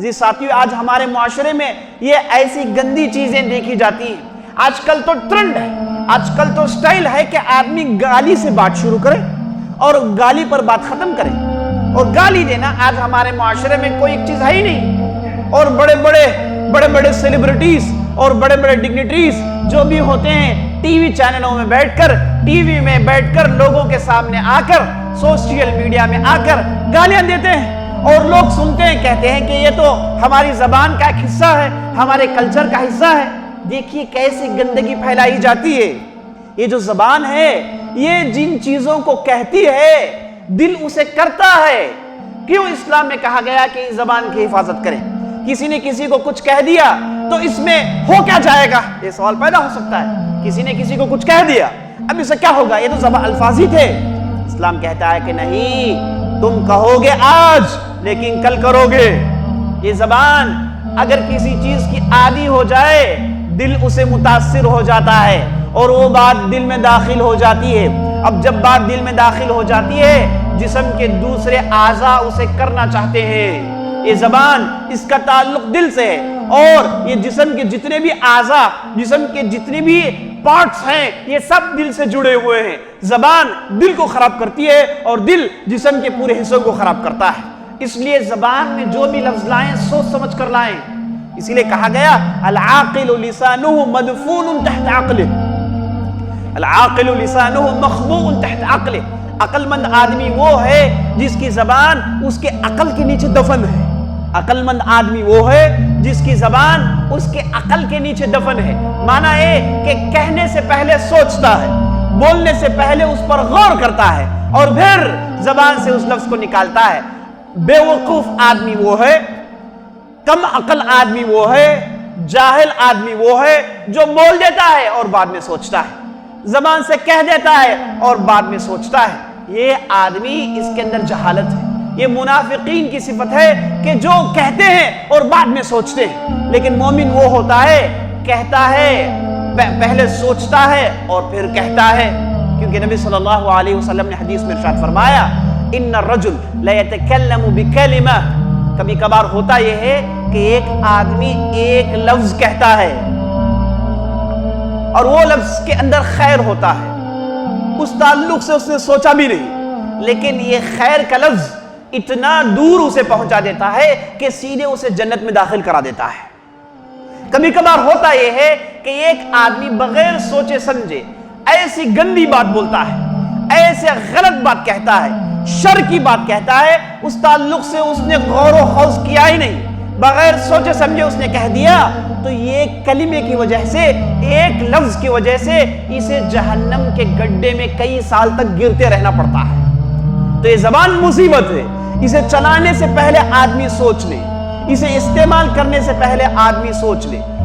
جی ساتھیو، آج ہمارے معاشرے میں یہ ایسی گندی چیزیں دیکھی جاتی ہیں۔ آج کل تو ٹرنڈ ہے، آج کل تو سٹائل ہے کہ آدمی گالی سے بات شروع کرے اور گالی پر بات ختم کرے، اور گالی دینا آج ہمارے معاشرے میں کوئی ایک چیز ہے ہی نہیں۔ اور بڑے بڑے سیلیبریٹیز اور بڑے بڑے ڈگنیٹریز جو بھی ہوتے ہیں، ٹی وی چینلوں میں بیٹھ کر لوگوں کے سامنے آ کر، سوشل میڈیا میں آ کر گالیاں دیتے ہیں، اور لوگ سنتے ہیں، کہتے ہیں کہ یہ تو ہماری زبان کا ایک حصہ ہے، ہمارے کلچر کا حصہ ہے۔ دیکھیے کیسی گندگی پھیلائی جاتی ہے۔ یہ جو زبان ہے، یہ جن چیزوں کو کہتی ہے، دل اسے کرتا ہے۔ کیوں اسلام میں کہا گیا کہ اس زبان کی حفاظت کریں؟ کسی نے کسی کو کچھ کہہ دیا تو اس میں ہو کیا جائے گا؟ یہ سوال پیدا ہو سکتا ہے۔ کسی نے کسی کو کچھ کہہ دیا، اب اسے کیا ہوگا؟ یہ تو زبان الفاظ ہی تھے۔ اسلام کہتا ہے کہ نہیں، تم کہو گے آج لیکن کل کرو گے۔ یہ زبان اگر کسی چیز کی عادی ہو جائے، دل اسے متاثر ہو جاتا ہے اور وہ بات دل میں داخل ہو جاتی ہے۔ اب جب بات دل میں داخل ہو جاتی ہے، جسم کے دوسرے اعضاء اسے کرنا چاہتے ہیں۔ یہ زبان، اس کا تعلق دل سے ہے، اور یہ جسم کے جتنے بھی اعضاء، جسم کے جتنے بھی پارٹس ہیں، یہ سب دل سے جڑے ہوئے ہیں۔ زبان دل کو خراب کرتی ہے اور دل جسم کے پورے حصوں کو خراب کرتا ہے۔ اس لیے زبان میں جو بھی لفظ لائیں، سوچ سمجھ کر لائیں۔ اسی لیے کہا گیا العاقل لسانہ مدفون تحت عقلہ، العاقل لسانہ مخبوء تحت عقلہ۔ عقل مند آدمی وہ ہے جس کی زبان اس کے عقل کے نیچے دفن ہے۔ عقل مند آدمی وہ ہے جس کی زبان اس کے عقل کے نیچے دفن ہے۔ معنی ہے کہ کہنے سے پہلے سوچتا ہے، بولنے سے پہلے اس پر غور کرتا ہے، اور پھر زبان سے اس لفظ کو نکالتا ہے۔ بے وقوف آدمی وہ ہے، کم عقل آدمی وہ ہے، جاہل آدمی وہ ہے جو بول دیتا ہے اور بعد میں سوچتا ہے، زبان سے کہہ دیتا ہے اور بعد میں سوچتا ہے۔ یہ آدمی، اس کے اندر جہالت ہے۔ یہ منافقین کی صفت ہے کہ جو کہتے ہیں اور بعد میں سوچتے ہیں۔ لیکن مومن وہ ہوتا ہے، کہتا ہے، پہلے سوچتا ہے اور پھر کہتا ہے، کیونکہ نبی صلی اللہ علیہ وسلم نے حدیث میں ارشاد فرمایا ان الرجل لا يتكلم بكلمہ، کبھی کبھار ہوتا یہ ہے کہ ایک آدمی ایک لفظ کہتا ہے اور وہ لفظ کے اندر خیر ہوتا ہے، اس تعلق سے اس نے سوچا بھی نہیں، لیکن یہ خیر کا لفظ اتنا دور اسے پہنچا دیتا ہے کہ سیدھے اسے جنت میں داخل کرا دیتا ہے۔ کبھی کبھار ہوتا یہ ہے کہ ایک آدمی بغیر سوچے سمجھے ایسی گندی بات بولتا ہے، ایسے غلط بات کہتا ہے، شر کی بات کہتا ہے، اس تعلق سے اس نے غور و خوض کیا ہی نہیں، بغیر سوچے سمجھے اس نے کہہ دیا، تو یہ کلمے کی وجہ سے، ایک لفظ کی وجہ سے اسے جہنم کے گڈھے میں کئی سال تک گرتے رہنا پڑتا ہے۔ تو یہ زبان مصیبت ہے، اسے چلانے سے پہلے آدمی سوچ لے، اسے استعمال کرنے سے پہلے آدمی سوچ لے۔